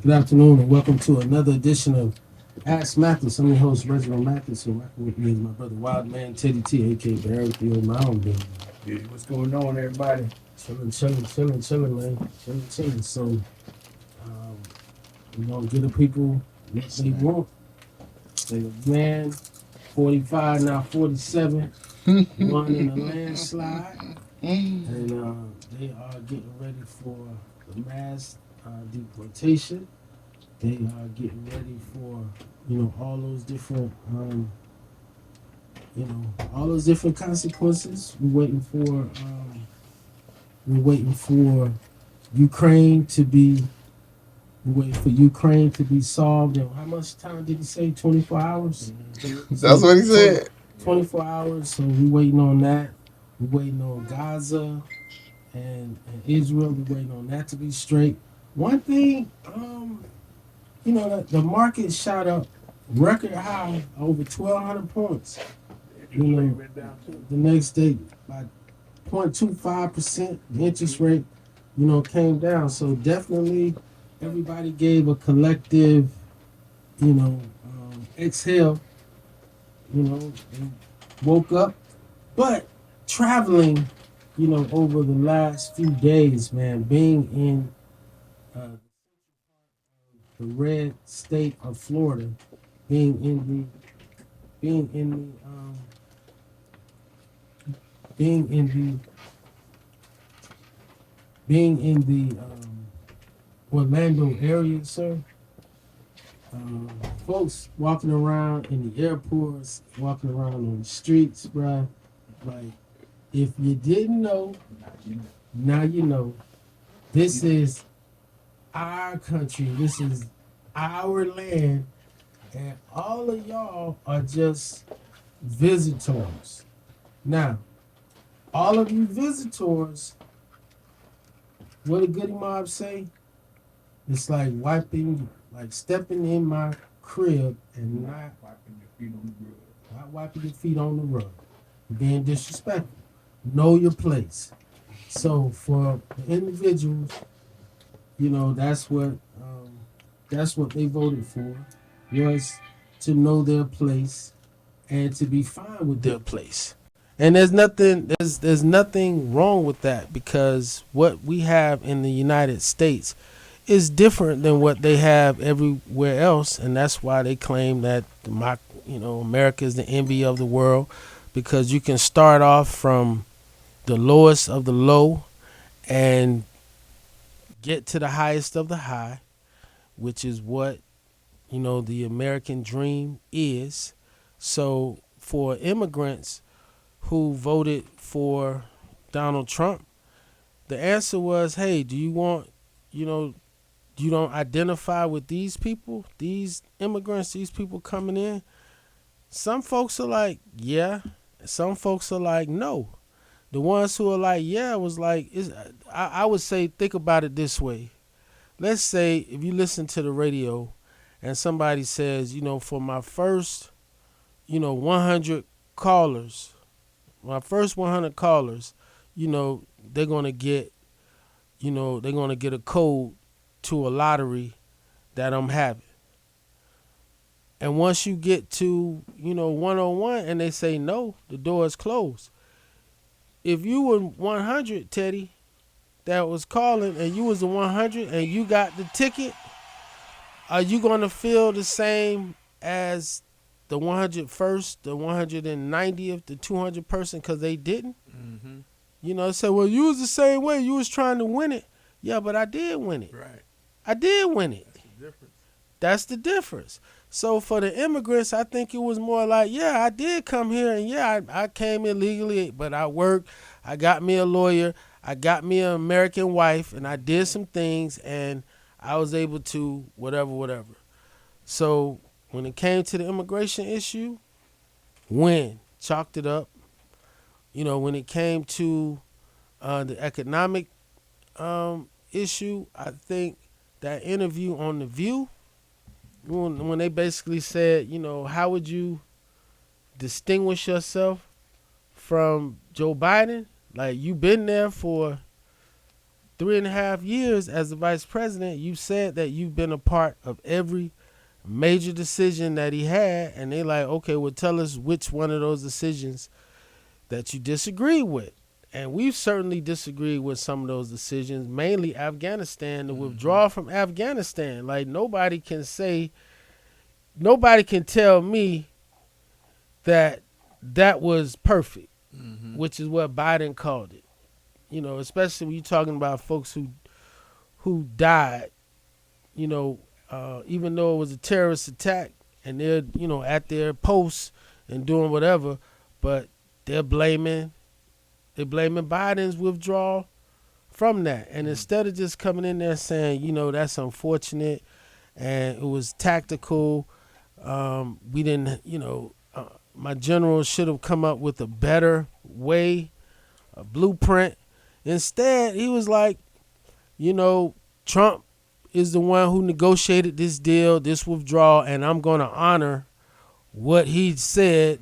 Good afternoon and welcome to another edition of Ask Mathis. I'm your host, Reggie Mathis, and rocking with me is my brother Wildman Teddy T, aka Baron Theo Mound-builder. Yeah, what's going on, everybody? Chilling, man. Chilling. So, we're going to give the people what they want. They man, 45, now 47, won in a landslide. And they are getting ready for the mass deportation. They are getting ready for, all those different, all those different consequences. We're waiting for Ukraine to be, we're waiting for Ukraine to be solved. And how much time did he say? 24 hours? That's what he said. 24 hours. So we're waiting on that. We're waiting on Gaza and Israel. We're waiting on that to be straight. One thing, the market shot up record high over 1,200 points. The next day by 0.25%, the interest rate, came down. So definitely everybody gave a collective, exhale, and woke up. But traveling, over the last few days, man, being in the red state of Florida, being in the being in the being in the being in the Orlando area, sir. Folks walking around in the airports, walking around on the streets, bruh. Like, if you didn't know, now you know. This is our country. This is our land. And all of y'all are just visitors. Now, all of you visitors, what did Goody Mob say? It's like stepping in my crib and not wiping your feet on the rug. Being disrespectful. Know your place. So for the individuals, that's what they voted for, was to know their place and to be fine with their place. And there's nothing wrong with that, because what we have in the United States is different than what they have everywhere else, and that's why they claim that America is the envy of the world, because you can start off from the lowest of the low and get to the highest of the high, which is what the American dream is. So for immigrants who voted for Donald Trump, the answer was, hey, do you want, you don't identify with these people, these immigrants, these people coming in? Some folks are like, yeah. Some folks are like, no. The ones who are like, yeah, was like, I would say, think about it this way. Let's say if you listen to the radio and somebody says, for my first, 100 callers, they're going to get, a code to a lottery that I'm having. And once you get to, 101 and they say no, the door is closed. If you were 100, Teddy, that was calling, and you was the 100 and you got the ticket, are you going to feel the same as the 101st, the 190th, the 200 person because they didn't? Mm-hmm. Say, well, you was the same way. You was trying to win it. Yeah, but I did win it. Right. I did win it. That's the difference. That's the difference. So for the immigrants, I think it was more like, yeah, I did come here, and yeah, I came illegally, but I worked. I got me a lawyer. I got me an American wife, and I did some things, and I was able to whatever. So when it came to the immigration issue, chalked it up. When it came to the economic issue, I think that interview on The View, when they basically said, how would you distinguish yourself from Joe Biden? Like, you've been there for 3.5 years as the vice president, you said that you've been a part of every major decision that he had, and they like, okay, well, tell us which one of those decisions that you disagree with. And we've certainly disagreed with some of those decisions, mainly Afghanistan, the withdrawal from Afghanistan. Like, nobody can tell me that that was perfect, which is what Biden called it. You know, especially when you're talking about folks who died, you know, even though it was a terrorist attack and they're, you know, at their posts and doing whatever, but they're blaming Biden's withdrawal from that. And instead of just coming in there saying, you know, that's unfortunate and it was tactical, we didn't, you know, my general should have come up with a better way, a blueprint. Instead, he was like, you know, Trump is the one who negotiated this deal, this withdrawal, and I'm going to honor what he said.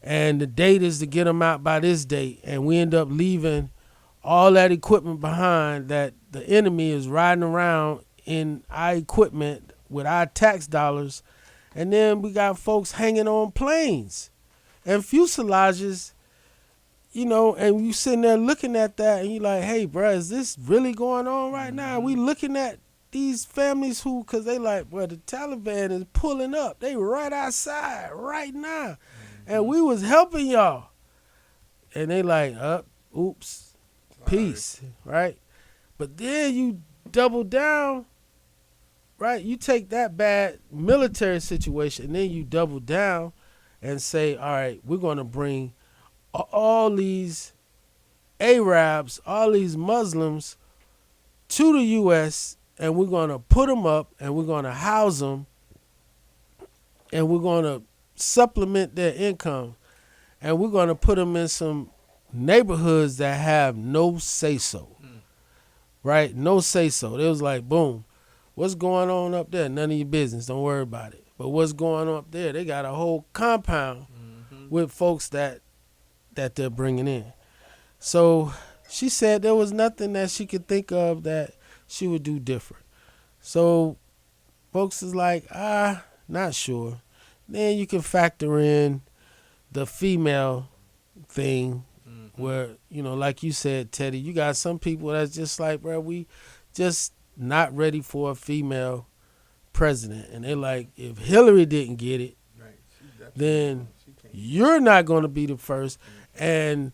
And the date is to get him out by this date. And we end up leaving all that equipment behind that the enemy is riding around in our equipment with our tax dollars. And then we got folks hanging on planes and fuselages, you know, and you sitting there looking at that and you're like, hey, bro, is this really going on right now? We looking at these families who, because they like, well, the Taliban is pulling up. They right outside right now. And we was helping y'all. And they like, oops, peace, right? But then you double down, right? You take that bad military situation and then you double down and say, all right, we're going to bring all these Arabs, all these Muslims to the U.S. and we're going to put them up and we're going to house them and we're going to supplement their income and we're going to put them in some neighborhoods that have no say-so, right? No say-so. It was like, boom, what's going on up there? None of your business. Don't worry about it. But what's going on up there? They got a whole compound with folks that they're bringing in. So she said there was nothing that she could think of that she would do different. So folks is like, not sure. Then you can factor in the female thing where, you know, like you said, Teddy, you got some people that's just like, bro, we just not ready for a female president. And they're like, if Hillary didn't get it, then you're not going to be the first. And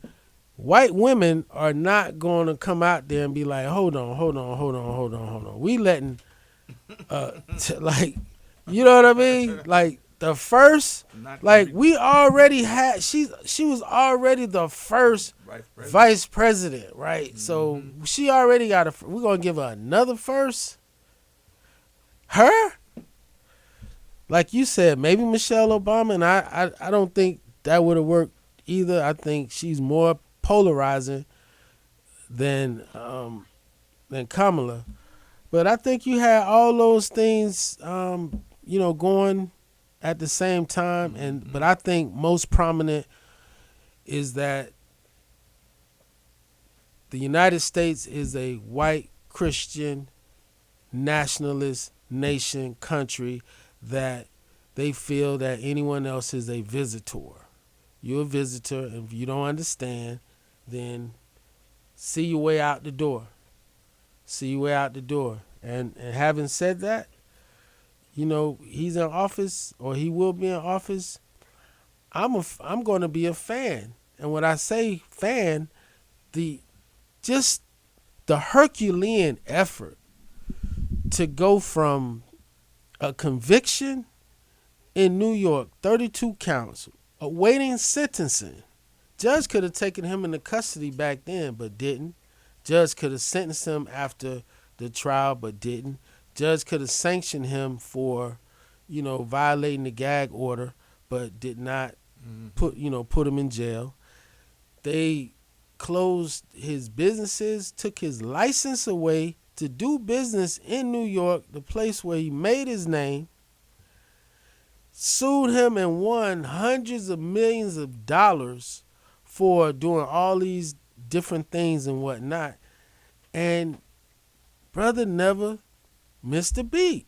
white women are not going to come out there and be like, hold on. We letting, like, you know what I mean? Like, the first, like, we already had, she was already the first vice president, right? So she already got we're going to give her another first? Her? Like you said, maybe Michelle Obama, and I don't think that would have worked either. I think she's more polarizing than Kamala. But I think you had all those things, you know, going at the same time. But I think most prominent is that the United States is a white Christian nationalist nation, country, that they feel that anyone else is a visitor. You're a visitor, and if you don't understand, then see your way out the door. See your way out the door. And having said that, you know, he's in office, or he will be in office. I'm going to be a fan. And when I say fan, just the Herculean effort to go from a conviction in New York, 32 counts, awaiting sentencing. Judge could have taken him into custody back then, but didn't. Judge could have sentenced him after the trial, but didn't. Judge could have sanctioned him for, you know, violating the gag order, but did not put him in jail. They closed his businesses, took his license away to do business in New York, the place where he made his name, sued him and won hundreds of millions of dollars for doing all these different things and whatnot. And brother never missed a beat.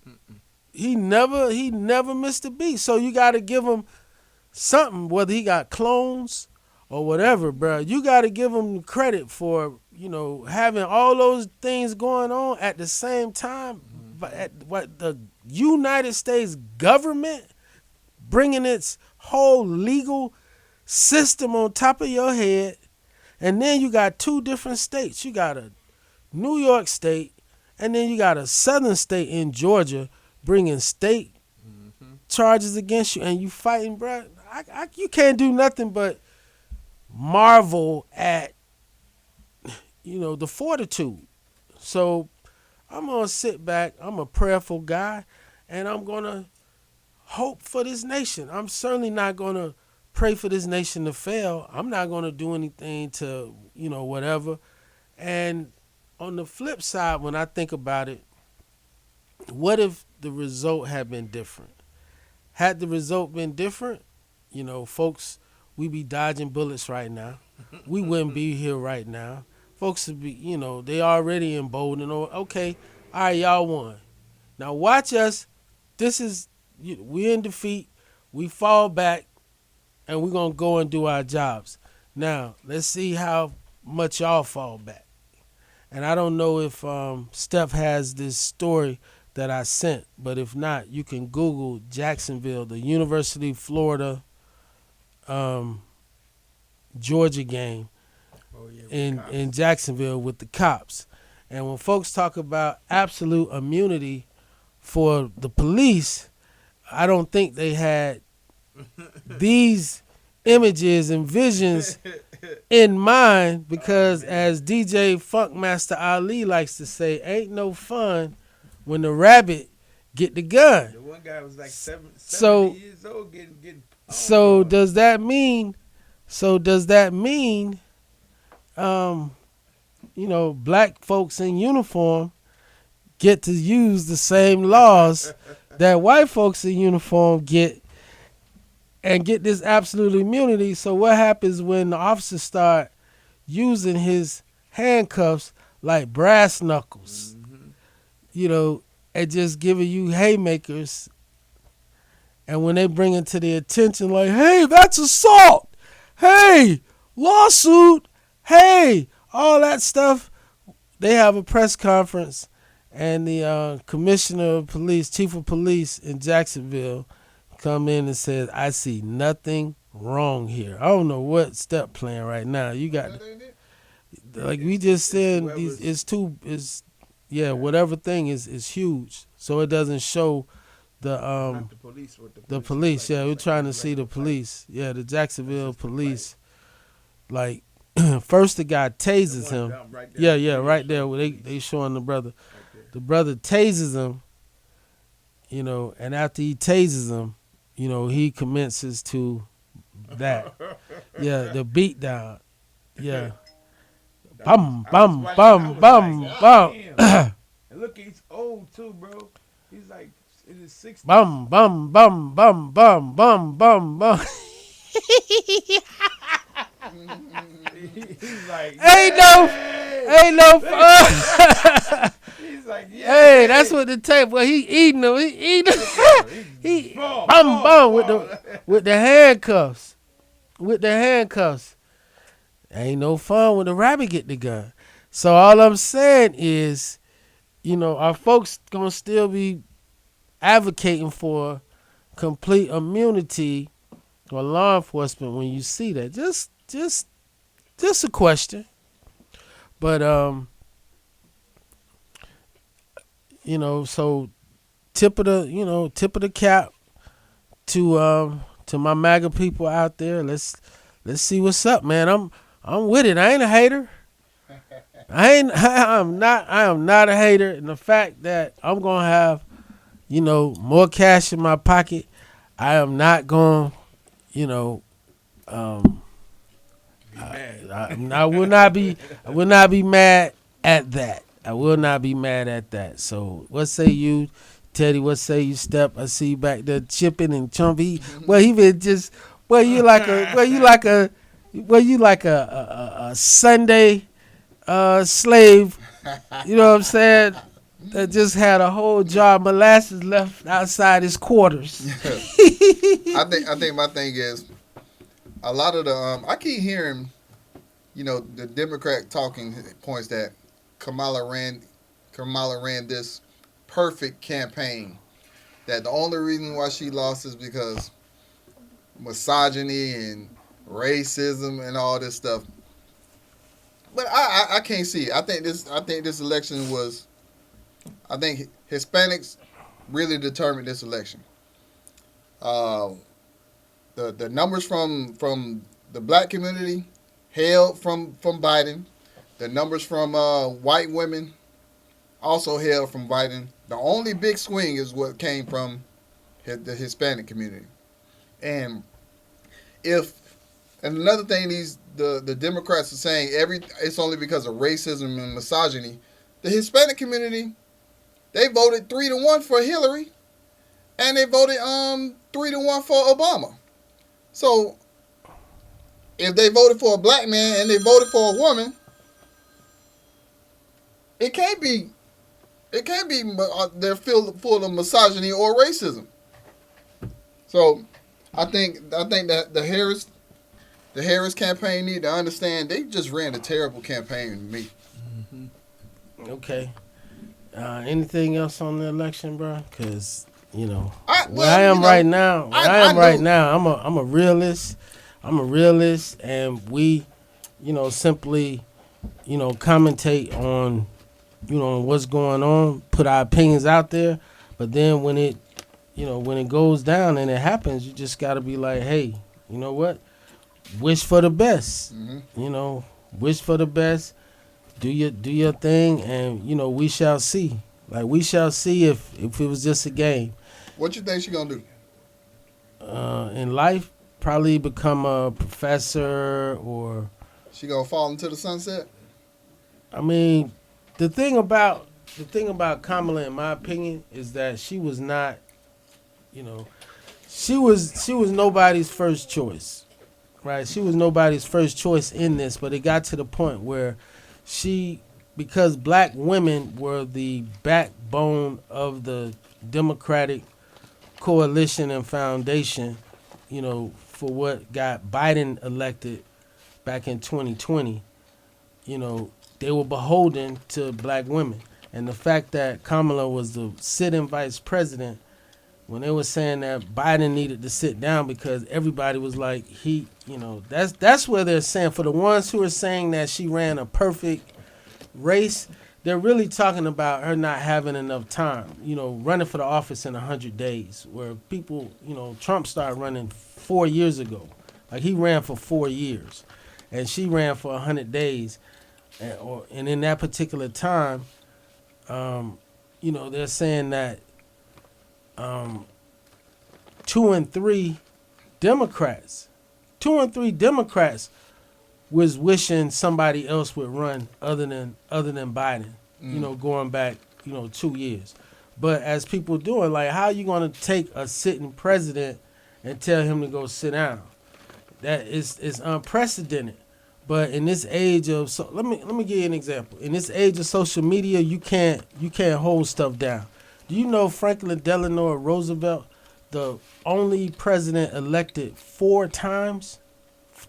He never missed a beat. So you got to give him something, whether he got clones or whatever, bro. You got to give him credit for, having all those things going on at the same time. But at what the United States government bringing its whole legal system on top of your head, and then you got two different states. You got a New York state, and then you got a southern state in Georgia bringing state charges against you, and you fighting, bro. You can't do nothing but marvel at, the fortitude. So I'm going to sit back. I'm a prayerful guy, and I'm going to hope for this nation. I'm certainly not going to pray for this nation to fail. I'm not going to do anything to, whatever. And on the flip side, when I think about it, what if the result had been different? Had the result been different, folks, we be dodging bullets right now. We wouldn't be here right now. Folks would be, they already emboldened. Okay, all right, y'all won. Now watch us. We in defeat. We fall back, and we're going to go and do our jobs. Now, let's see how much y'all fall back. And I don't know if Steph has this story that I sent, but if not, you can Google Jacksonville, the University of Florida, Georgia game in Jacksonville with the cops. And when folks talk about absolute immunity for the police, I don't think they had these images and visions in mind, because as DJ Funkmaster Ali likes to say, ain't no fun when the rabbit get the gun. The one guy was like 70 years old getting So does that mean black folks in uniform get to use the same laws that white folks in uniform get, and get this absolute immunity? So what happens when the officers start using his handcuffs like brass knuckles, and just giving you haymakers? And when they bring it to the attention, like, hey, that's assault, hey, lawsuit, hey, all that stuff, they have a press conference, and the commissioner of police, chief of police in Jacksonville, come in and says, I see nothing wrong here. I don't know what Step playing right now. You got, like we just said, whatever thing is huge. So it doesn't show the police. Yeah, we're trying to see the police. Yeah, the Jacksonville police. Like, first the guy tases him. Right there. They showing the brother. The brother tases him, and after he tases him, he commences to that. Yeah, the beat down. Yeah. Bum, bum, bum, bum, bum. And look, he's old too, bro. He's like in his 60s. Bum, bum, bum, bum, bum, bum, bum, bum. He's like, ain't no fun. He's like, yeah. Hey, that's what the tape. Well, he eating them. He bum with the handcuffs. With the handcuffs. Ain't no fun when the rabbit get the gun. So all I'm saying is, our folks gonna still be advocating for complete immunity for law enforcement when you see that. Just a question. But so tip of the cap to my MAGA people out there. Let's see what's up, man. I'm with it. I ain't a hater. I am not a hater. And the fact that I'm gonna have, more cash in my pocket, I am not gonna, I will not be mad at that. I will not be mad at that. So what say you, Teddy? What say you, Step? I see you back there chipping and chumpy. Well, he been just you like a Sunday slave. You know what I'm saying? that just had a whole jar of molasses left outside his quarters. I think my thing is a lot of the I keep hearing, the Democrat talking points that Kamala ran this perfect campaign. That the only reason why she lost is because misogyny and racism and all this stuff. But I can't see it. I think this election was. I think Hispanics really determined this election. The numbers from the black community held from Biden. The numbers from white women also held from Biden. The only big swing is what came from the Hispanic community. And another thing the Democrats are saying it's only because of racism and misogyny. The Hispanic community, they voted 3-1 for Hillary, and they voted 3-1 for Obama. So if they voted for a black man and they voted for a woman, it can't be they're full of misogyny or racism. So I think that the Harris campaign need to understand they just ran a terrible campaign to me. Mm-hmm. Okay. Anything else on the election, bro? Because right now, I'm a realist. I'm a realist, and we, simply, commentate on, what's going on, put our opinions out there. But then when it goes down and it happens, you just got to be like, hey, you know what? Wish for the best. Mm-hmm. Wish for the best. Do your thing, and we shall see. Like, we shall see if it was just a game. What you think she gonna do? In life, probably become a professor, or she gonna fall into the sunset. I mean, the thing about Kamala, in my opinion, is that she was not, she was nobody's first choice, right? She was nobody's first choice in this, but it got to the point where because black women were the backbone of the Democratic coalition and foundation, for what got Biden elected back in 2020, they were beholden to black women. And the fact that Kamala was the sitting vice president, when they were saying that Biden needed to sit down because everybody was like, that's where they're saying, for the ones who are saying that she ran a perfect race, they're really talking about her not having enough time, running for the office in 100 days, where people, Trump started running 4 years ago. Like, he ran for 4 years, and she ran for 100 days. And in that particular time, they're saying that 2 and 3 Democrats was wishing somebody else would run other than Biden, going back, 2 years. But as people doing, like, how are you going to take a sitting president and tell him to go sit down? That is unprecedented. But in this age of let me give you an example. In this age of social media, you can't hold stuff down. Do you know Franklin Delano Roosevelt, the only president elected 4 times?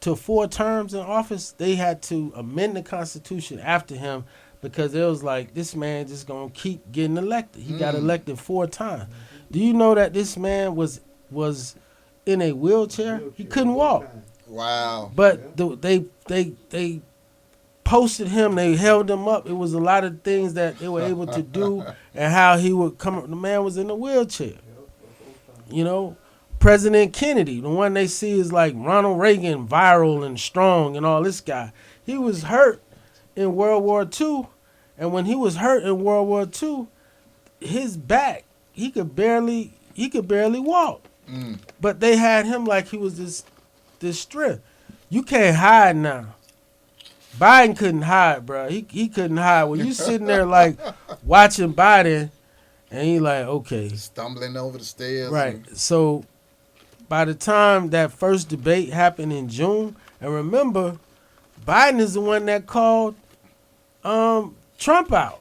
To 4 terms in office, they had to amend the Constitution after him because it was like, this man just gonna keep getting elected. He got elected 4 times. Do you know that this man was in a wheelchair? He couldn't walk. Wow. But they posted him. They held him up. It was a lot of things that they were able to do, and how he would come up. The man was in a wheelchair. President Kennedy, the one they see is like Ronald Reagan, viral and strong and all this guy. He was hurt in World War II, and when he was hurt in World War II, his back, he could barely walk. But they had him like he was this strength. You can't hide now. Biden couldn't hide, bro. He couldn't hide. When you sitting there like watching Biden, and he like, okay, stumbling over the stairs. Right. So by the time that first debate happened in June, and remember, Biden is the one that called Trump out.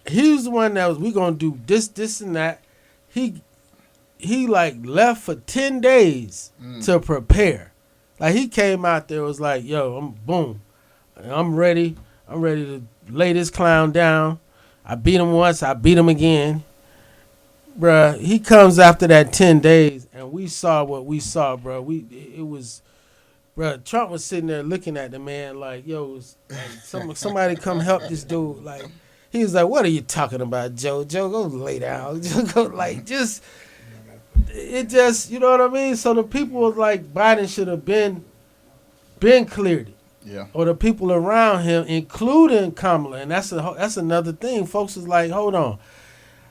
he was the one that was, we gonna do this, and that. He like left for 10 days to prepare. Like he came out there, was like, yo, I'm ready. I'm ready to lay this clown down. I beat him once, I beat him again. Bruh, he comes after that 10 days, and we saw what we saw, bro. Bruh, Trump was sitting there looking at the man like, yo, like somebody come help this dude. Like, he was like, what are you talking about, Joe? Joe, go lay down. Joe, go, like, it just, you know what I mean? So the people was like, Biden should have been cleared it. Yeah. Or the people around him, including Kamala. And that's another thing. Folks is like, hold on.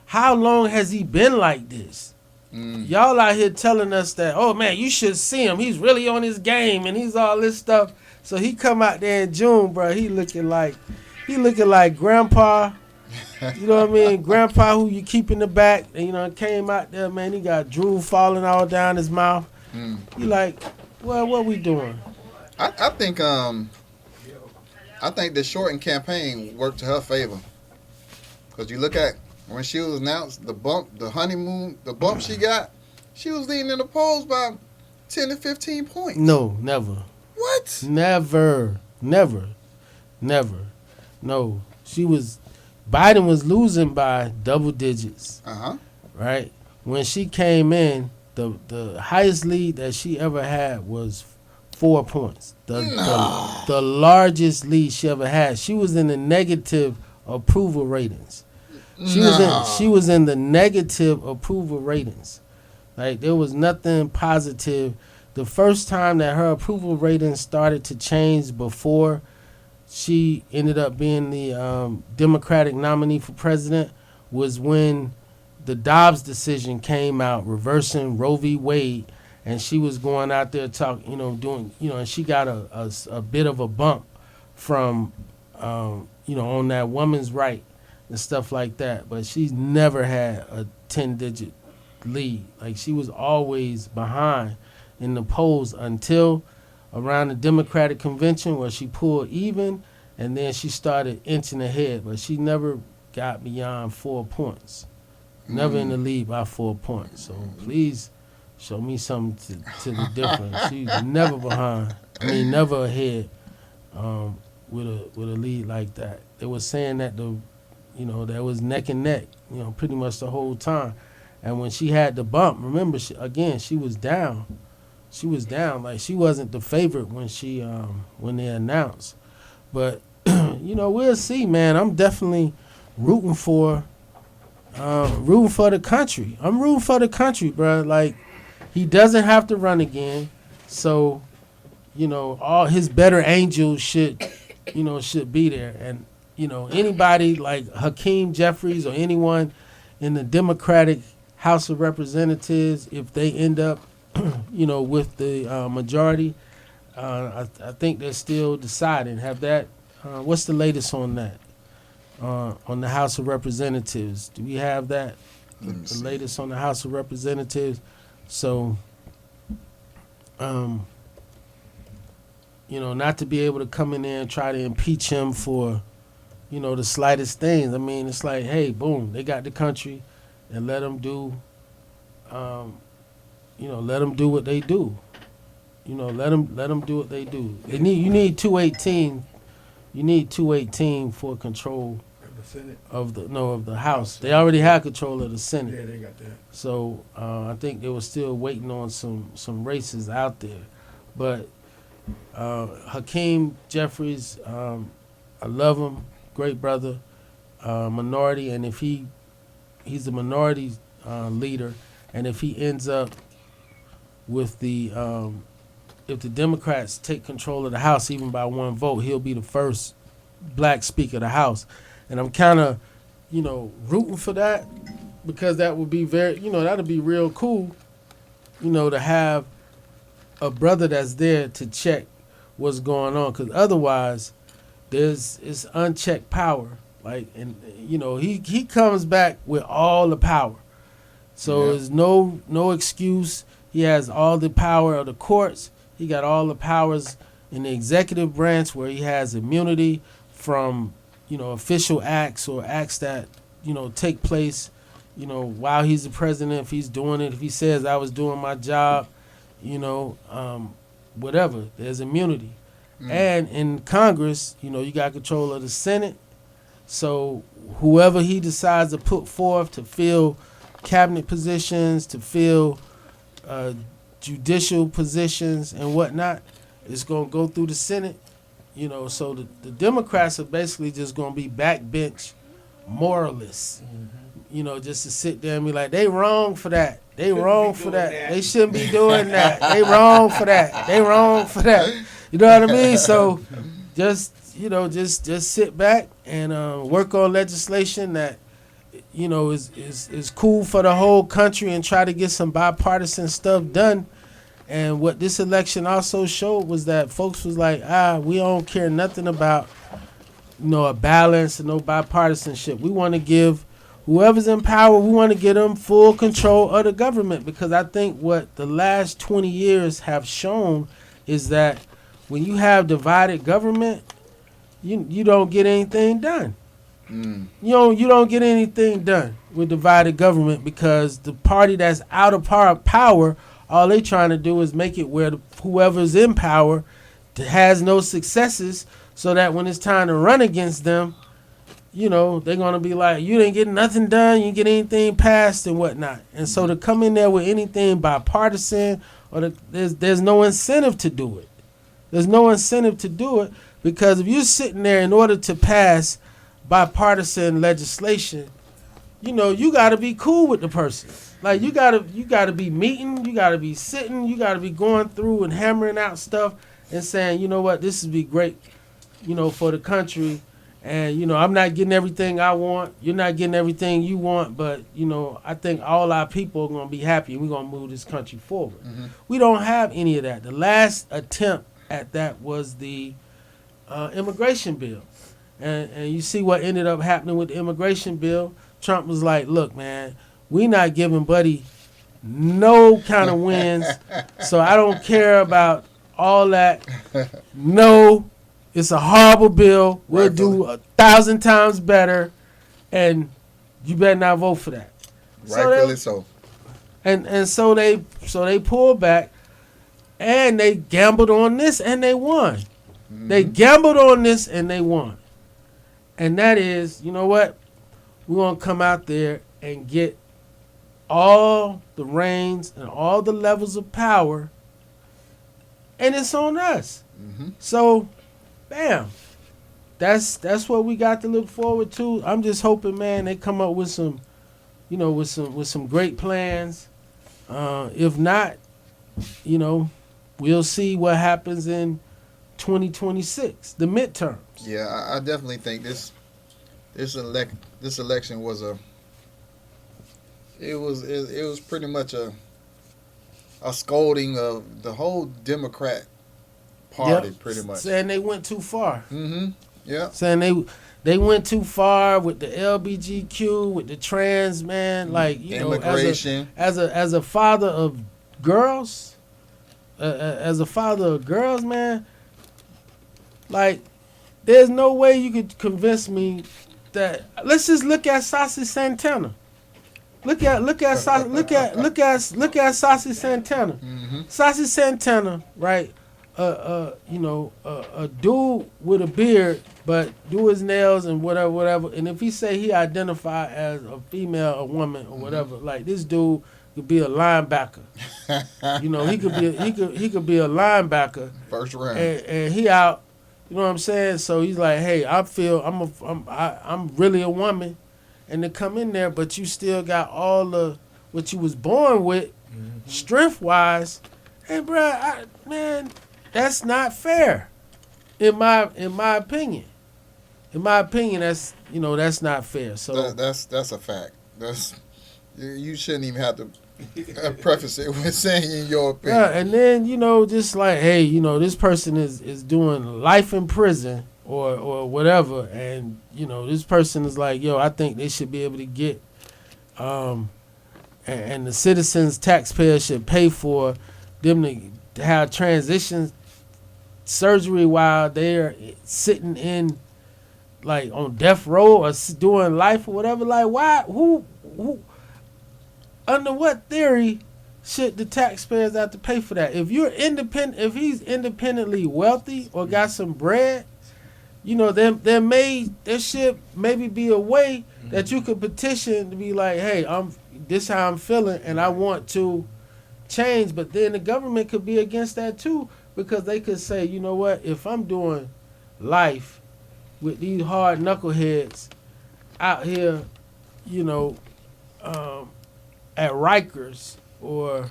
How long has he been like this? Y'all out here telling us that, oh, man, you should see him. He's really on his game, and he's all this stuff. So he come out there in June, bro. He looking like Grandpa. You know what I mean? Grandpa who you keep in the back. And, you know, came out there, man. He got drool falling all down his mouth. You like, well, what we doing? I think the shortened campaign worked to her favor. Because you look at when she was announced, the bump she got, she was leading in the polls by 10 to 15 points. No, never. What? Never. No. Biden was losing by double digits. Right? When she came in, the highest lead that she ever had was 4 points. The largest lead she ever had. She was in the negative approval ratings. She was in the negative approval ratings. Like, there was nothing positive. The first time that her approval ratings started to change before she ended up being the Democratic nominee for president was when the Dobbs decision came out, reversing Roe v. Wade, and she was going out there and she got a bit of a bump from, on that woman's right and stuff like that. But she's never had a 10-digit lead. Like, she was always behind in the polls until around the Democratic convention where she pulled even, and then she started inching ahead. But she never got beyond 4 points. Never in the lead by 4 points. So please show me something to the difference. She's never behind. Never ahead with a lead like that. They were saying that that was neck and neck, pretty much the whole time. And when she had the bump, remember, she was down. She was down. Like, she wasn't the favorite when when they announced. But we'll see, man. I'm definitely rooting for the country. I'm rooting for the country, bro. Like, he doesn't have to run again. So, all his better angels should be there. And, anybody like Hakeem Jeffries or anyone in the Democratic House of Representatives, if they end up, with the majority, I think they're still deciding. Have that? What's the latest on that? On the House of Representatives, do we have that? The latest on the House of Representatives. So, not to be able to come in there and try to impeach him for, the slightest things. It's like, hey, boom, they got the country, and let them do, let them do what they do. Let them do what they do. You need 218. You need 218 for control of the House. They already had control of the Senate. Yeah, they got that. So I think they were still waiting on some races out there. But Hakeem Jeffries, I love him, great brother, minority, and if he's a minority leader, and if he ends up with if the Democrats take control of the House even by one vote, he'll be the first black Speaker of the House. And I'm kind of, rooting for that, because that would be that'd be real cool, to have a brother that's there to check what's going on. Because otherwise, it's unchecked power. Like, and he comes back with all the power. So there's no excuse. He has all the power of the courts. He got all the powers in the executive branch where he has immunity from, official acts or acts that, take place, while he's the president, if he's doing it, if he says I was doing my job, whatever, there's immunity. And in Congress, you got control of the Senate. So whoever he decides to put forth to fill cabinet positions, to fill judicial positions and whatnot, it's going to go through the Senate. So the Democrats are basically just going to be backbench moralists. Just to sit there and be like, they wrong for that. They wrong for that. They shouldn't be doing that. They wrong for that. They wrong for that. You know what I mean? So just sit back and work on legislation that is cool for the whole country and try to get some bipartisan stuff done. And what this election also showed was that folks was like, we don't care nothing about a balance and no bipartisanship. We want to give whoever's in power, we want to give them full control of the government, because I think what the last 20 years have shown is that when you have divided government, you don't get anything done. You don't get anything done with divided government, because the party that's out of power, all they trying to do is make it where whoever's in power has no successes, so that when it's time to run against them, they're going to be like, you didn't get nothing done, you didn't get anything passed and whatnot. And so to come in there with anything bipartisan, there's no incentive to do it. There's no incentive to do it, because if you're sitting there in order to pass bipartisan legislation, you got to be cool with the person. Like you got to be meeting, you got to be sitting, you got to be going through and hammering out stuff and saying, you know what, this would be great, for the country. And, I'm not getting everything I want. You're not getting everything you want. But, I think all our people are going to be happy, and we're going to move this country forward. We don't have any of that. The last attempt at that was the immigration bill. And you see what ended up happening with the immigration bill. Trump was like, look, man, we not giving Buddy no kind of wins. So I don't care about all that. No. It's a horrible bill. We'll do 1,000 times better, and you better not vote for that. Rightfully so. And so they pulled back, and they gambled on this, and they won. They gambled on this, and they won. And that is, you know what? We're going to come out there and get all the reins and all the levels of power, and it's on us. So, bam. That's what we got to look forward to. I'm just hoping, man, they come up with some, with some great plans. If not, we'll see what happens in 2026, the midterms. Yeah, I definitely think this election was it was pretty much a scolding of the whole Democrat Party, pretty much. Saying they went too far. Yeah. Saying they went too far with the LBGQ, with the trans man, like immigration. As a father of girls, man, like there's no way you could convince me that. Let's just look at Saucy Santana. Look at Saucy Santana. Saucy Santana, right? A dude with a beard, but do his nails and whatever. And if he say he identify as a female, a woman, or whatever, like this dude could be a linebacker. He could be a linebacker. First round. And he out. You know what I'm saying? So he's like, hey, I'm really a woman, and to come in there, but you still got all the what you was born with, strength wise. Hey, bro, man. That's not fair, in my opinion. In my opinion, that's not fair. So that's a fact. You shouldn't even have to preface it with saying in your opinion. Yeah, and then just like, hey, this person is doing life in prison or whatever, and this person is like, yo, I think they should be able to get, and the citizens, taxpayers should pay for them to have transitions surgery while they're sitting in like on death row or doing life or whatever. Like, why? Who? Under what theory should the taxpayers have to pay for that? If you're independent, if he's independently wealthy or got some bread, you know, there should maybe be a way that you could petition to be like, hey, this how I'm feeling and I want to change. But then the government could be against that too, because they could say, you know what, if I'm doing life with these hard knuckleheads out here, you know, at Rikers or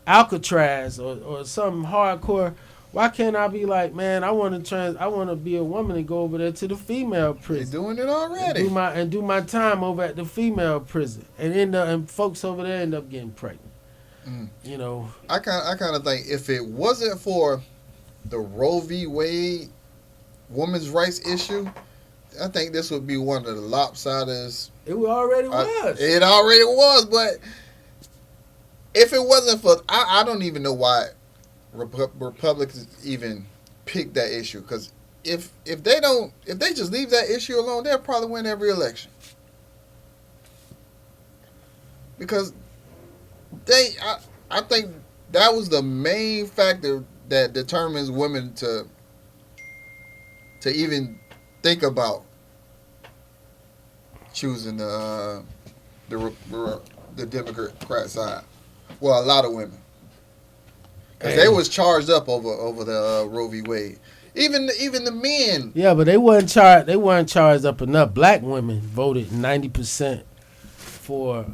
Alcatraz or some hardcore, why can't I be like, man, I want to be a woman and go over there to the female prison. They're doing it already. And do my time over at the female prison, and folks over there end up getting pregnant. You know, I kind of think if it wasn't for the Roe v. Wade women's rights issue, I think this would be one of the lopsidedest. It already was. It already was, but if it wasn't for, I don't even know why Republicans even picked that issue. Because if they just leave that issue alone, they'll probably win every election. Because I think that was the main factor that determines women to even think about choosing the Democrat side. Well, a lot of women, because they was charged up over the Roe v. Wade. Even the men. Yeah, but they weren't charged. They weren't charged up enough. Black women voted 90% for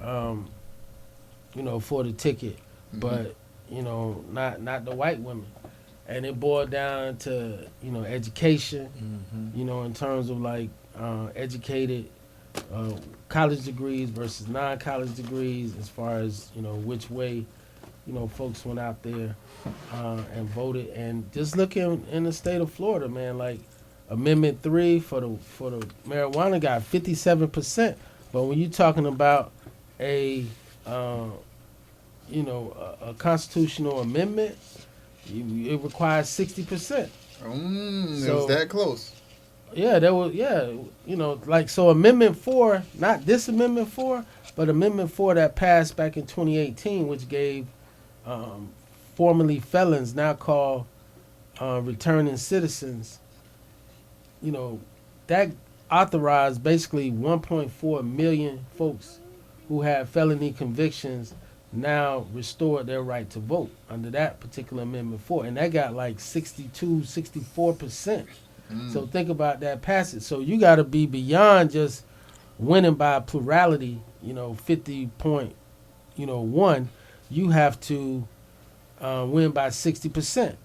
for the ticket, but not the white women. And it boiled down to education. In terms of like educated college degrees versus non-college degrees, as far as which way folks went out there and voted. And just looking in the state of Florida, man, like Amendment 3 for the marijuana got 57%, but when you're talking about a constitutional amendment, it requires 60%. It was that close. Yeah, there was. Yeah, so Amendment 4, not this Amendment 4, but Amendment 4 that passed back in 2018, which gave formerly felons, now called returning citizens, that authorized basically 1.4 million folks who had felony convictions now restored their right to vote under that particular Amendment 4. And that got like 64%. So think about that passage. So you got to be beyond just winning by plurality, 50.1. You have to win by 60%.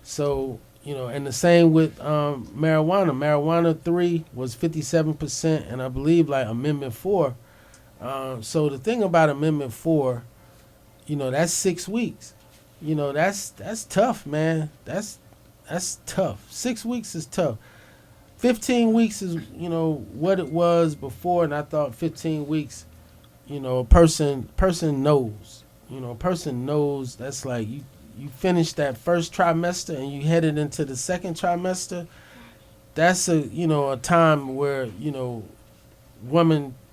So, and the same with marijuana. Marijuana 3 was 57%, and I believe like Amendment 4. So the thing about Amendment 4, that's 6 weeks. That's tough, man. That's tough. 6 weeks is tough. 15 weeks is, what it was before, and I thought 15 weeks, a person knows. A person knows that's like you finish that first trimester and you headed into the second trimester. That's a time where,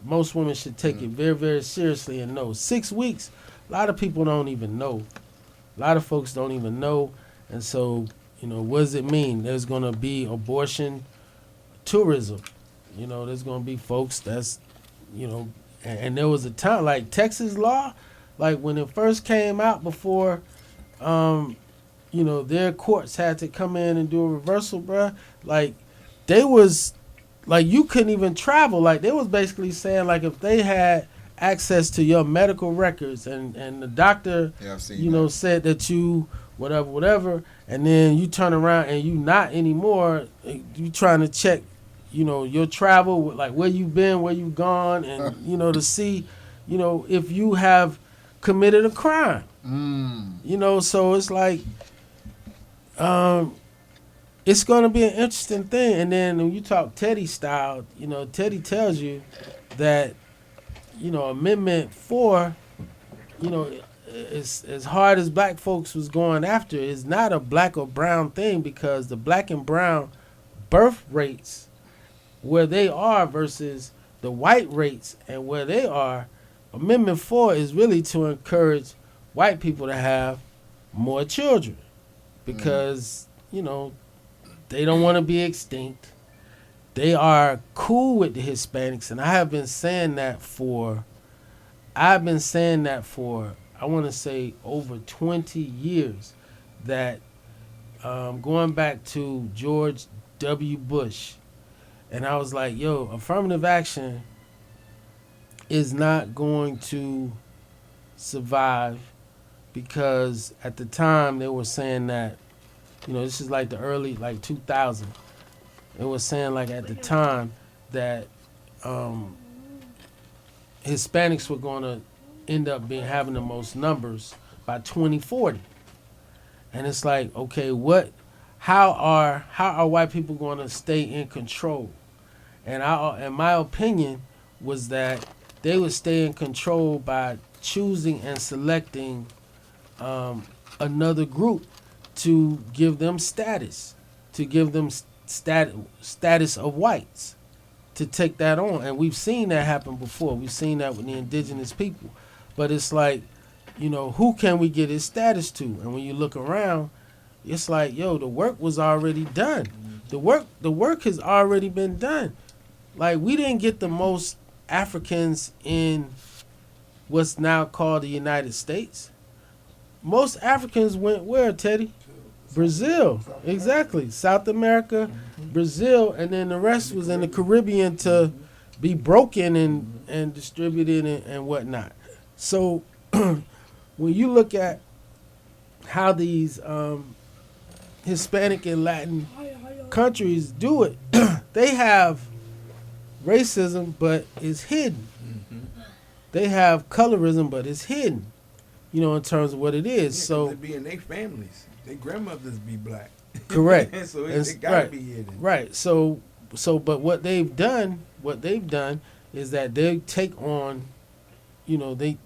most women should take it very, very seriously and know. 6 weeks, a lot of people don't even know. A lot of folks don't even know. And so, what does it mean? There's going to be abortion tourism. There's going to be folks that's, and there was a time, like Texas law, like when it first came out before, their courts had to come in and do a reversal, bruh. Like, they was, like, you couldn't even travel. Like, they was basically saying, like, if they had access to your medical records and the doctor, said that you whatever, and then you turn around and you not anymore, you trying to check, your travel, like where you been, where you gone, and, to see, if you have committed a crime. So it's like, it's going to be an interesting thing. And then when you talk Teddy style, Teddy tells you that, Amendment 4, as hard as black folks was going after, is not a black or brown thing, because the black and brown birth rates where they are versus the white rates and where they are, Amendment 4 is really to encourage white people to have more children because, you know, they don't want to be extinct. They are cool with the Hispanics, and I've been saying that for, I want to say over 20 years, that going back to George W. Bush, and I was like, yo, affirmative action is not going to survive because at the time they were saying that, you know, this is like the early, like 2000. It was saying like at the time that Hispanics were going to end up having the most numbers by 2040. And it's like, okay, how are white people going to stay in control? And my opinion was that they would stay in control by choosing and selecting another group to give them status, status of whites, to take that on. And we've seen that happen before. We've seen that with the indigenous people. But it's like, you know, who can we get his status to? And when you look around, it's like, yo, the work was already done. The work has already been done. Like, we didn't get the most Africans in what's now called the United States. Most Africans went where, Teddy? Brazil. Exactly. South America, Brazil, and then the rest was in the Caribbean to be broken and distributed and whatnot. So when you look at how these Hispanic and Latin countries do it, they have racism, but it's hidden. They have colorism, but it's hidden, you know, in terms of what it is. Yeah, so they be in their families. Their grandmothers be black. Correct. So it gotta be hidden. Right. So but what they've done is that they take on, you know, they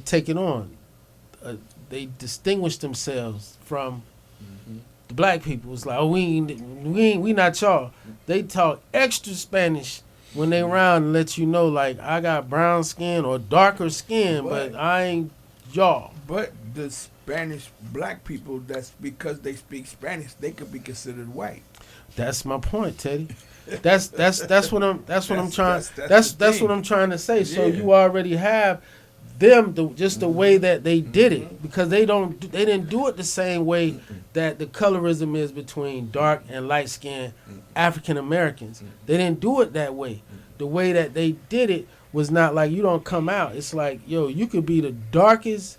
take it on. They distinguish themselves from the black people. It's like, oh, we not y'all. They talk extra Spanish when they around and let you know, like, I got brown skin or darker skin, but I ain't y'all. But the Spanish black people, that's because they speak Spanish, they could be considered white. That's my point, Teddy. That's what I'm trying to say. So you already have them just the way that they did it, because they didn't do it the same way that the colorism is between dark and light skinned African Americans. They didn't do it that way. The way that they did it was not like, you don't come out. It's like, yo, you could be the darkest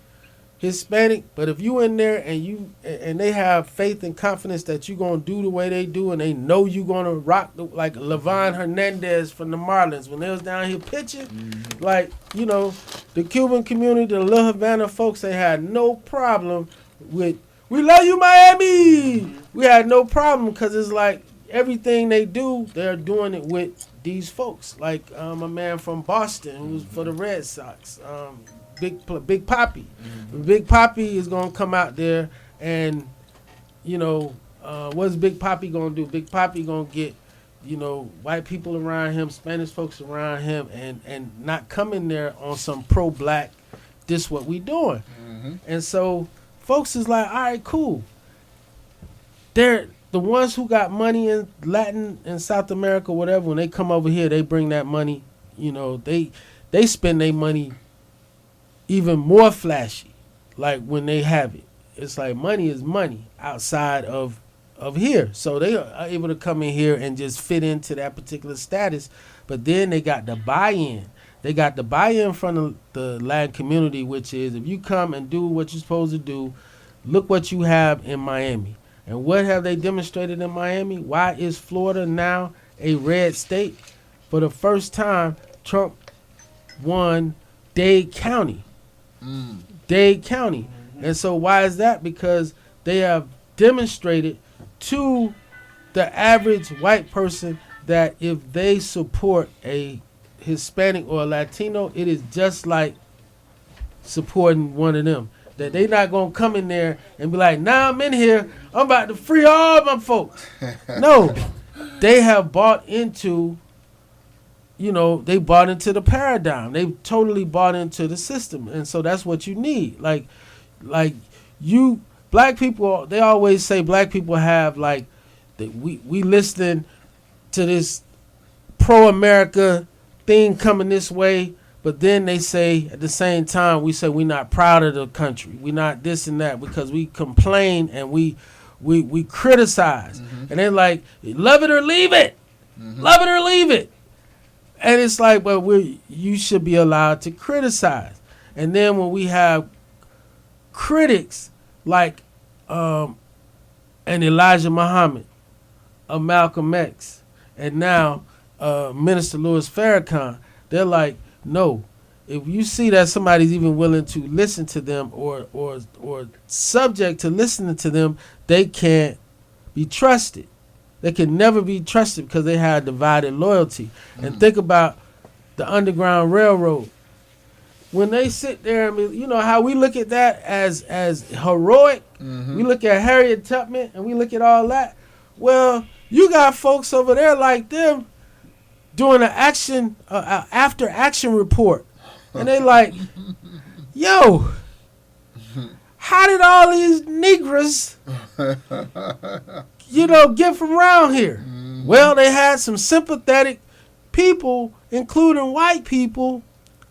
Hispanic, but if you in there and they have faith and confidence that you're gonna do the way they do, and they know you're gonna rock like Levon Hernandez from the Marlins when they was down here pitching, like, you know, the Cuban community, the Little Havana folks, they had no problem with, we love you, Miami. We had no problem, because it's like everything they do, they're doing it with these folks. Like a man from Boston who's for the Red Sox, Big Poppy. Big Poppy is gonna come out there, and you know, what's Big Poppy gonna do? Big Poppy gonna get, you know, white people around him, Spanish folks around him, and not come in there on some pro-black, this what we doing. And so folks is like, all right, cool. They're the ones who got money in Latin and South America, whatever. When they come over here, they bring that money. You know, they spend their money even more flashy, like when they have it. It's like money is money outside of here. So they are able to come in here and just fit into that particular status. But then they got the buy-in. They got the buy-in from the Latin community, which is, if you come and do what you're supposed to do, look what you have in Miami. And what have they demonstrated in Miami? Why is Florida now a red state? For the first time, Trump won Dade County. Dade County. And so why is that? Because they have demonstrated to the average white person that if they support a Hispanic or a Latino, it is just like supporting one of them. That they not going to come in there and be like, nah, I'm in here, I'm about to free all my folks. No, they have bought into, they bought into the paradigm. They totally bought into the system, and so that's what you need. Like you, black people. They always say black people have we listening to this pro-America thing coming this way, but then they say at the same time we say we're not proud of the country. We're not this and that because we complain and we criticize. And they're like, love it or leave it. Love it or leave it. And it's like, well, you should be allowed to criticize. And then when we have critics like an Elijah Muhammad, a Malcolm X, and now Minister Louis Farrakhan, they're like, no, if you see that somebody's even willing to listen to them or subject to listening to them, they can't be trusted. They can never be trusted because they have divided loyalty. And think about the Underground Railroad. When they sit there, how we look at that as heroic. We look at Harriet Tubman and we look at all that. Well, you got folks over there like them doing an after action report, and they like, yo, how did all these Negroes, get from around here? Well, they had some sympathetic people, including white people,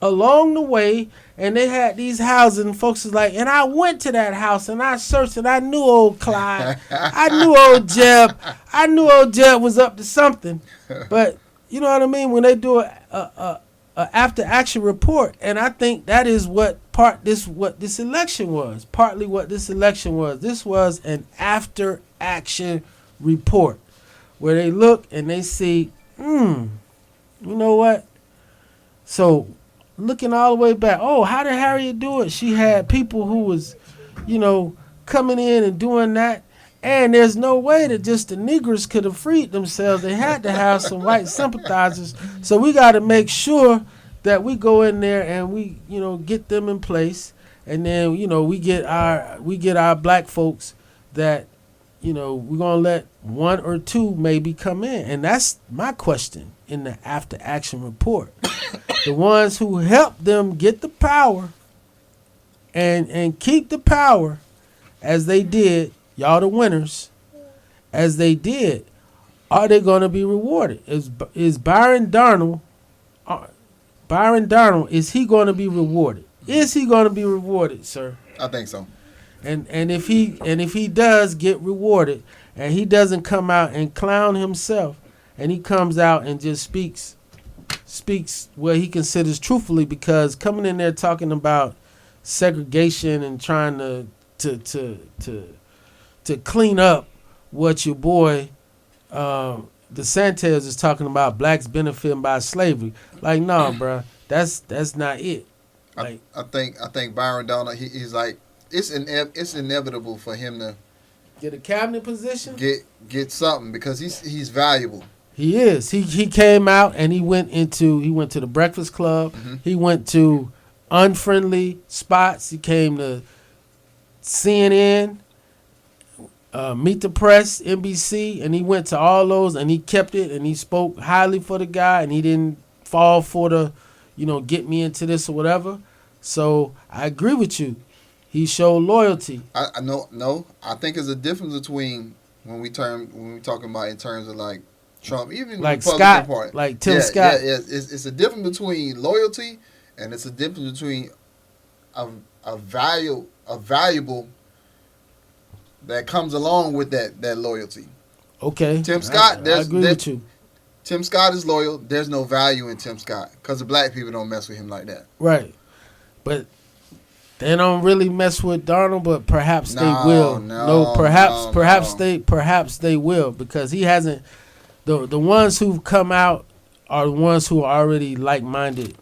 along the way, and they had these houses, and folks is like, and I went to that house, and I searched, and I knew old Clyde, I knew old Jeb, was up to something, but you know what I mean? When they do a after action report, and I think that is what this election was. Partly what this election was. This was an after action report where they look and they see, you know what? So looking all the way back, how did Harriet do it? She had people who was, coming in and doing that. And there's no way that just the Negroes could have freed themselves. They had to have some white sympathizers. So we got to make sure that we go in there and we, get them in place. And then, we get our black folks that, we're going to let one or two maybe come in. And that's my question in the after action report. The ones who help them get the power and keep the power as they did. Y'all the winners, as they did. Are they going to be rewarded? Is Baron Darnold? Is he going to be rewarded? Is he going to be rewarded, sir? I think so. And if he does get rewarded, and he doesn't come out and clown himself, and he comes out and just speaks what he considers truthfully, because coming in there talking about segregation and trying to clean up what your boy DeSantis is talking about, blacks benefiting by slavery. Like, no, bro, that's not it. Like, I think Byron Donald, he's like, it's inevitable for him to get a cabinet position, get something, because he's valuable. He is. He came out and he went to the Breakfast Club. He went to unfriendly spots. He came to CNN. Meet the Press, NBC, and he went to all those, and he kept it, and he spoke highly for the guy, and he didn't fall for the, get me into this or whatever. So I agree with you. He showed loyalty. I know. I think there's a difference between when we talking about in terms of like Trump, even like the Republican Scott, Party, like Tim Scott. Yeah. It's a difference between loyalty, and it's a difference between a valuable that comes along with that loyalty. Okay. Tim Scott, I agree with you. Tim Scott is loyal. There's no value in Tim Scott because the black people don't mess with him like that. Right. But they don't really mess with Darnold, but perhaps they will. Perhaps they will, because he hasn't. The ones who've come out are the ones who are already like-minded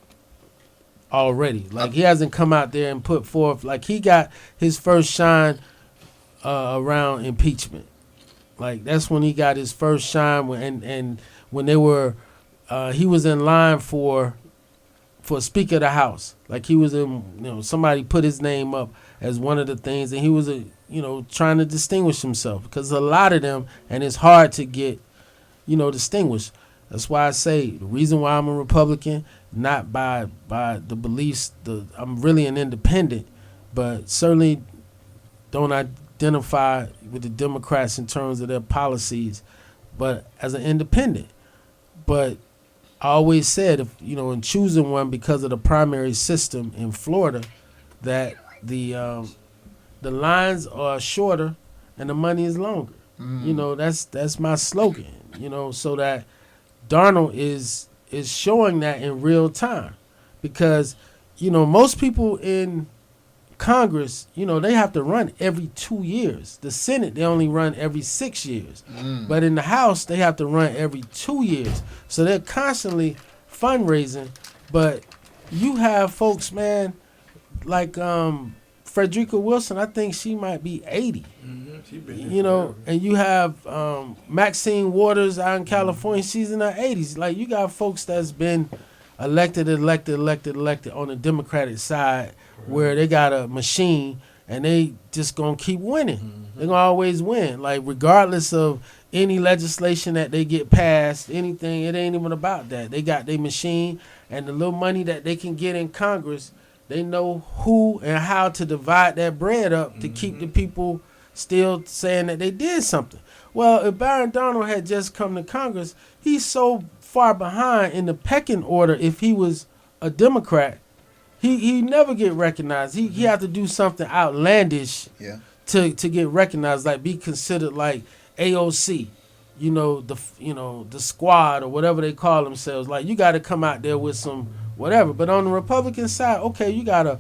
already. Like, he hasn't come out there and put forth, like, he got his first shine around impeachment. Like, that's when he got his first shine, and when they were he was in line for Speaker of the House. Like, he was in, somebody put his name up as one of the things, and he was trying to distinguish himself, because a lot of them, and it's hard to get distinguish. That's why I say the reason why I'm a Republican, not by the beliefs. I'm really an independent, but certainly don't identify with the Democrats in terms of their policies, but as an independent. But I always said, if in choosing one because of the primary system in Florida, that the lines are shorter and the money is longer. That's my slogan. So that Darnold is showing that in real time, because most people in Congress, they have to run every 2 years. The Senate, they only run every 6 years. But in the House, they have to run every 2 years. So they're constantly fundraising. But you have folks, man, like Frederica Wilson, I think she might be 80. She been and you have Maxine Waters out in California, she's in her 80s. Like, you got folks that's been elected on the Democratic side, where they got a machine and they just gonna keep winning. They're gonna always win, like regardless of any legislation that they get passed, anything. It ain't even about that. They got their machine, and the little money that they can get in Congress, they know who and how to divide that bread up to keep the people still saying that they did something. Well, if Baron Donald had just come to Congress, he's so far behind in the pecking order. If he was a Democrat, he never get recognized. He have to do something outlandish to get recognized, like be considered like AOC, the squad or whatever they call themselves. Like, you got to come out there with some whatever. But on the Republican side, okay, you got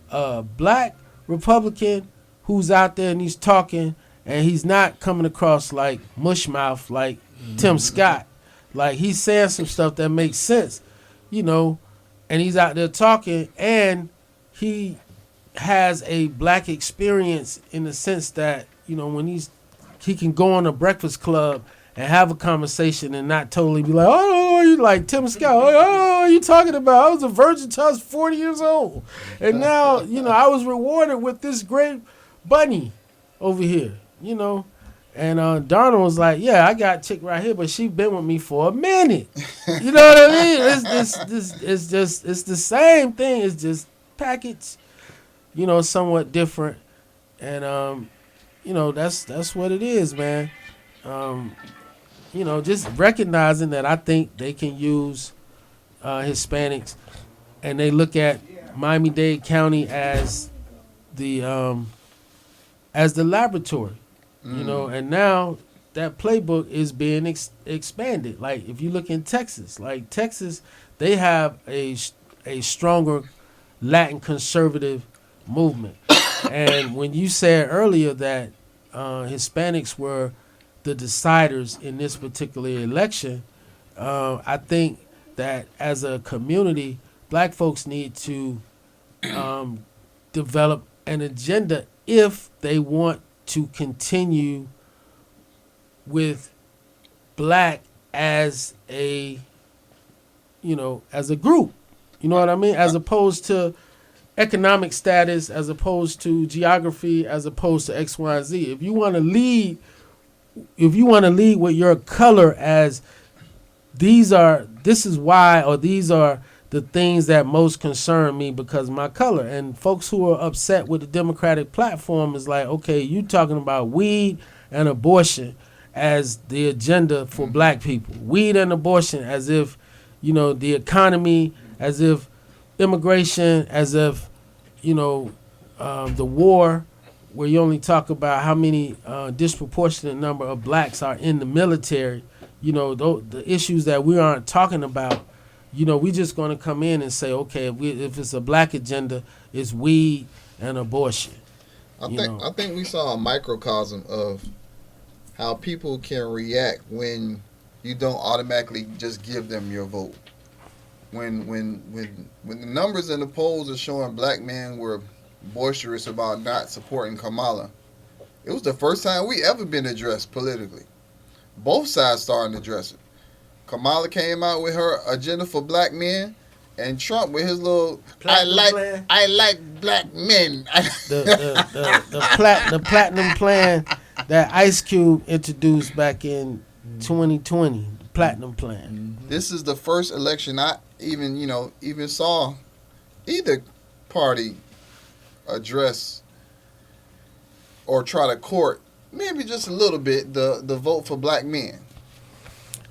a black Republican who's out there and he's talking, and he's not coming across like mushmouth like Tim Scott. Like, he's saying some stuff that makes sense, and he's out there talking, and he has a black experience in the sense that, when he can go on a Breakfast Club and have a conversation and not totally be like, oh, you like Tim Scott? Oh, what are you talking about? I was a virgin till I was 40 years old. And now, I was rewarded with this great bunny over here, And Darnold was like, yeah, I got a chick right here, but she been with me for a minute. You know what I mean? It's the same thing. It's just packaged, somewhat different. And, that's what it is, man. Just recognizing that I think they can use Hispanics, and they look at Miami-Dade County as the laboratory. And now that playbook is being expanded. Like, if you look in Texas, they have a stronger Latin conservative movement. And when you said earlier that Hispanics were the deciders in this particular election, I think that as a community, black folks need to develop an agenda if they want to continue with black as a group, what I mean, as opposed to economic status, as opposed to geography, as opposed to X, Y, Z. If you want to lead with your color as these are the things that most concern me because of my color. And folks who are upset with the Democratic platform is like, okay, you talking about weed and abortion as the agenda for black people. Weed and abortion as if, the economy, as if immigration, as if, the war, where you only talk about how many disproportionate number of blacks are in the military, the issues that we aren't talking about. We just going to come in and say, okay, if it's a black agenda, it's weed and abortion. I think we saw a microcosm of how people can react when you don't automatically just give them your vote. When the numbers in the polls are showing black men were boisterous about not supporting Kamala, it was the first time we ever been addressed politically. Both sides starting to address it. Kamala came out with her agenda for black men, and Trump with his little I like black men. the platinum plan that Ice Cube introduced back in 2020. platinum plan. This is the first election I even saw either party address or try to court maybe just a little bit the vote for black men.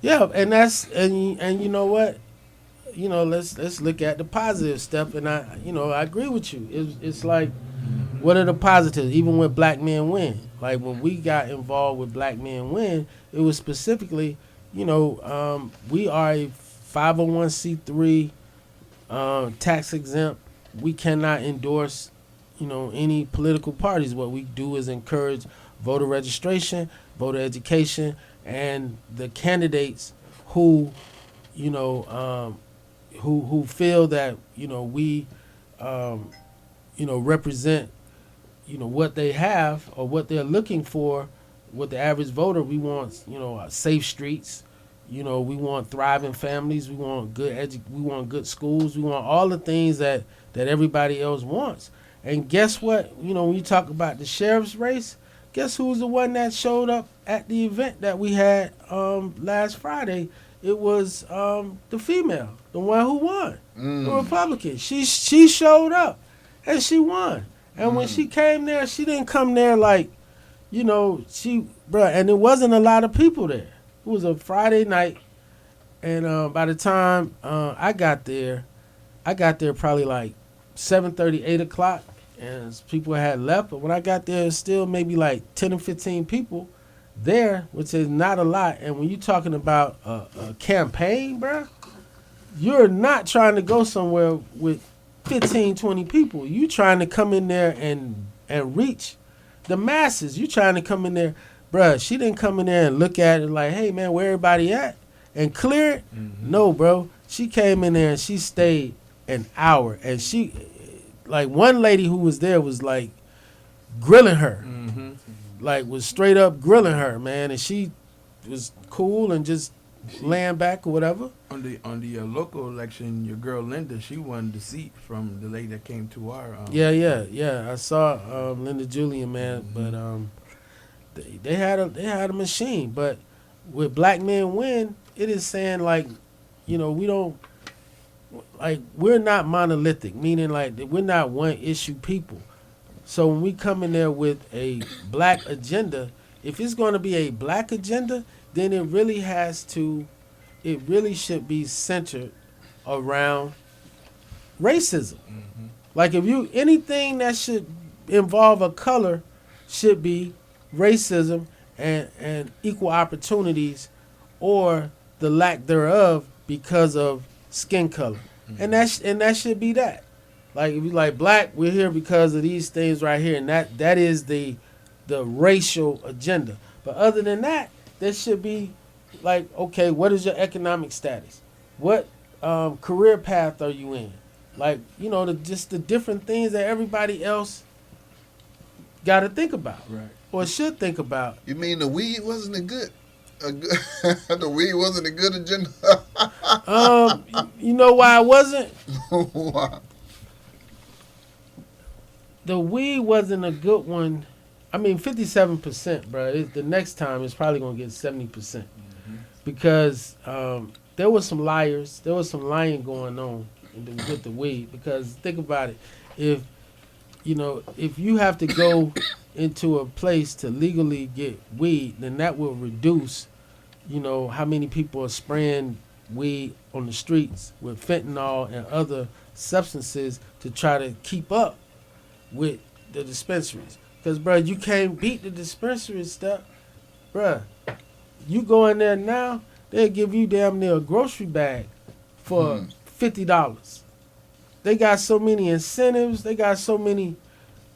Yeah, and that's and you know what, let's look at the positive stuff, and I agree with you. It's like, what are the positives? Even when black men win, like when we got involved with Black Men Win, it was specifically, we are a 501c3, tax exempt. We cannot endorse, any political parties. What we do is encourage voter registration, voter education, and the candidates who, who feel that we, represent, what they have or what they're looking for. With the average voter, we want safe streets. We want thriving families. We want we want good schools. We want all the things that everybody else wants. And guess what? When you talk about the sheriff's race, guess who was the one that showed up at the event that we had last Friday? It was the female, the one who won, the Republican. She showed up, and she won. And when she came there, she didn't come there like, and there wasn't a lot of people there. It was a Friday night, and by the time I got there probably like 7:30, 8 o'clock, and people had left. But when I got there, it's still maybe like 10 or 15 people there, which is not a lot. And when you're talking about a campaign, bro, you're not trying to go somewhere with 15, 20 people. You trying to come in there and reach the masses. You trying to come in there. Bruh, she didn't come in there and look at it like, hey, man, where everybody at? And clear it? No, bro. She came in there and she stayed an hour. And she, like, one lady who was there was, like, grilling her. Like, was straight up grilling her, man. And she was cool and just laying back or whatever. On the local election, your girl Linda, she won the seat from the lady that came to our. Yeah. I saw Linda Julian, man, but they had a machine. But with Black Men Win, it is saying like, we don't, like, we're not monolithic, meaning like we're not one issue people. So when we come in there with a black agenda, if it's going to be a black agenda, then it really should be centered around racism. Like if anything that should involve a color should be racism and equal opportunities or the lack thereof because of skin color. And that should be that. Like if you like black, we're here because of these things right here, and that is the racial agenda. But other than that, there should be like, okay, what is your economic status? What career path are you in? Like, just the different things that everybody else got to think about, right? Or should think about. You mean the weed wasn't the weed wasn't a good agenda? You know why it wasn't? Why? The weed wasn't a good one. I mean, 57%, bro. The next time it's probably gonna get 70%, because there was some liars. There was some lying going on with the weed. Because think about it, if you have to go into a place to legally get weed, then that will reduce, how many people are spraying weed on the streets with fentanyl and other substances to try to keep up with the dispensaries. Because, bro, you can't beat the dispensary stuff. Bro, you go in there now, they'll give you damn near a grocery bag for $50. They got so many incentives. They got so many,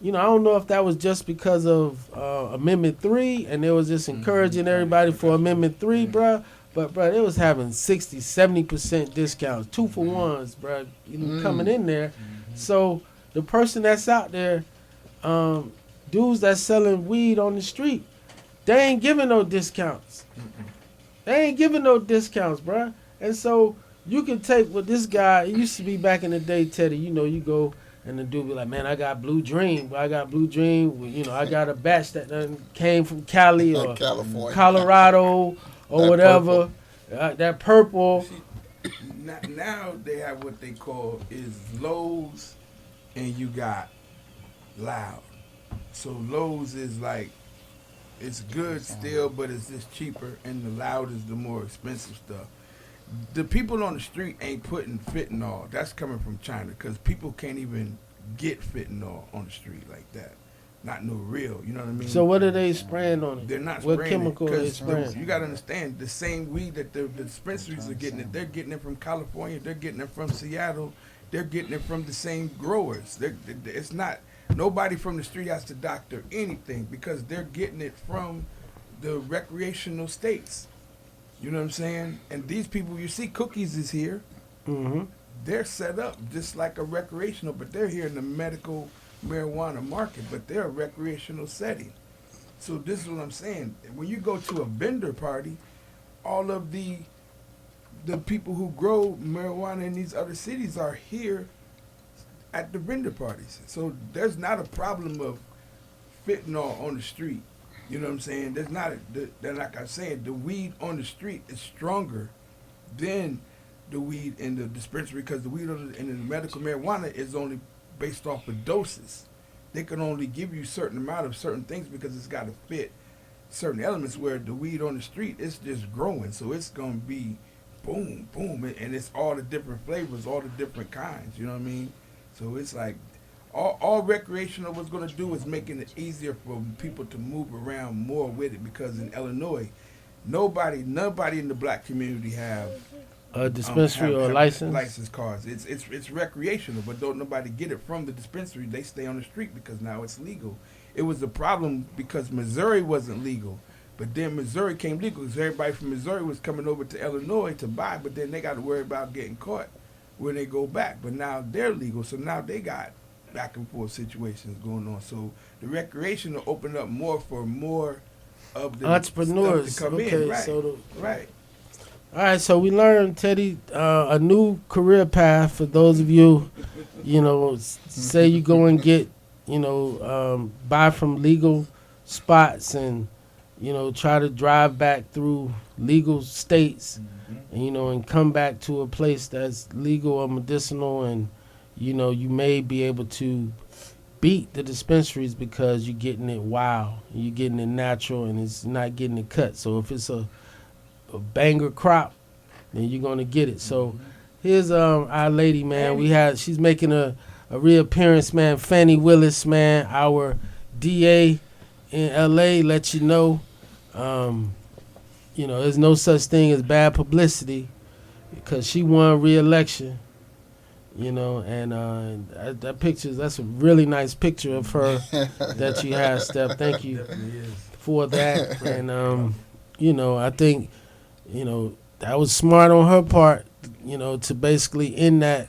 I don't know if that was just because of Amendment 3 and they was just encouraging everybody for Amendment 3, bro. But, bro, they was having 60, 70% discounts, 2-for-1s, bro, coming in there. So the person that's out there, dudes that's selling weed on the street, they ain't giving no discounts. They ain't giving no discounts, bruh. And so you can take what this guy, it used to be back in the day, Teddy, you go and the dude be like, man, I got Blue Dream. I got Blue Dream. I got a batch that came from Cali or California, Colorado or whatever. Purple. That purple. Now they have what they call is lows, and you got loud. So lows is like it's good still, but it's just cheaper, and the loud is the more expensive stuff. The people on the street ain't putting fentanyl. That's coming from China because people can't even get fentanyl on the street like that. Not no real, you know what I mean? So what are they spraying on it? They're not What spraying chemical it are they 'cause spraying? you got to understand the same weed that the dispensaries are getting it. They're getting it from California. They're getting it from Seattle. They're getting it from the same growers. It's not nobody from the street has to doctor anything because they're getting it from the recreational states. You know what I'm saying? And these people, you see, Cookies is here. Mm-hmm. They're set up just like a recreational, but they're here in the medical marijuana market, but they're a recreational setting. So this is what I'm saying. When you go to a vendor party, all of the people who grow marijuana in these other cities are here at the vendor parties. So there's not a problem of fentanyl on the street. You know what I'm saying? There's not, like I said, the weed on the street is stronger than the weed in the dispensary because the weed in the medical marijuana is only based off of doses. They can only give you a certain amount of certain things because it's got to fit certain elements where the weed on the street is just growing. So it's going to be boom, boom, and it's all the different flavors, all the different kinds, you know what I mean? So it's like, all recreational was going to do is making it easier for people to move around more with it because in Illinois, nobody in the black community have A dispensary or a license? license cards. It's recreational, but don't nobody get it from the dispensary. They stay on the street because now it's legal. It was a problem because Missouri wasn't legal, but then Missouri came legal because everybody from Missouri was coming over to Illinois to buy, but then they got to worry about getting caught when they go back. But now they're legal, so now they got back and forth situations going on. So the recreational opened up more for more of the Entrepreneurs. stuff to come Okay, in. Right. so Right. all right, so we learned, Teddy, a new career path for those of you, say you go and get, buy from legal spots and, try to drive back through legal states, and come back to a place that's legal or medicinal and, you may be able to beat the dispensaries because you're getting it wild, you're getting it natural, and it's not getting it cut. So if it's a banger crop, then you're gonna get it. So here's our lady, man. She's making a reappearance, man. Fannie Willis, man, our DA in LA. Let you know, there's no such thing as bad publicity because she won re-election. And that that's a really nice picture of her that you have, Steph. Thank you for that. And I think that was smart on her part, to basically end that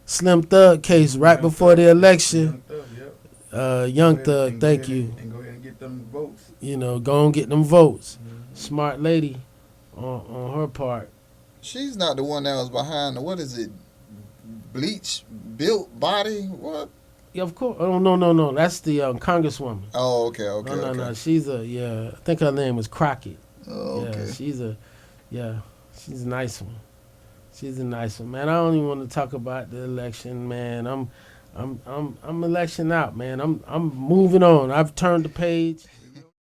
Slim Thug case right before the election. Young Thug, thank you. And go ahead and get them votes. Go and get them votes. Smart lady on her part. She's not the one that was behind the, what is it, bleach built body? What? Yeah, of course. Oh, no. That's the Congresswoman. Oh, okay. No. She's I think her name was Crockett. Oh, okay. Yeah, she's a nice one. She's a nice one, man. I don't even want to talk about the election, man. I'm election out, man. I'm moving on. I've turned the page.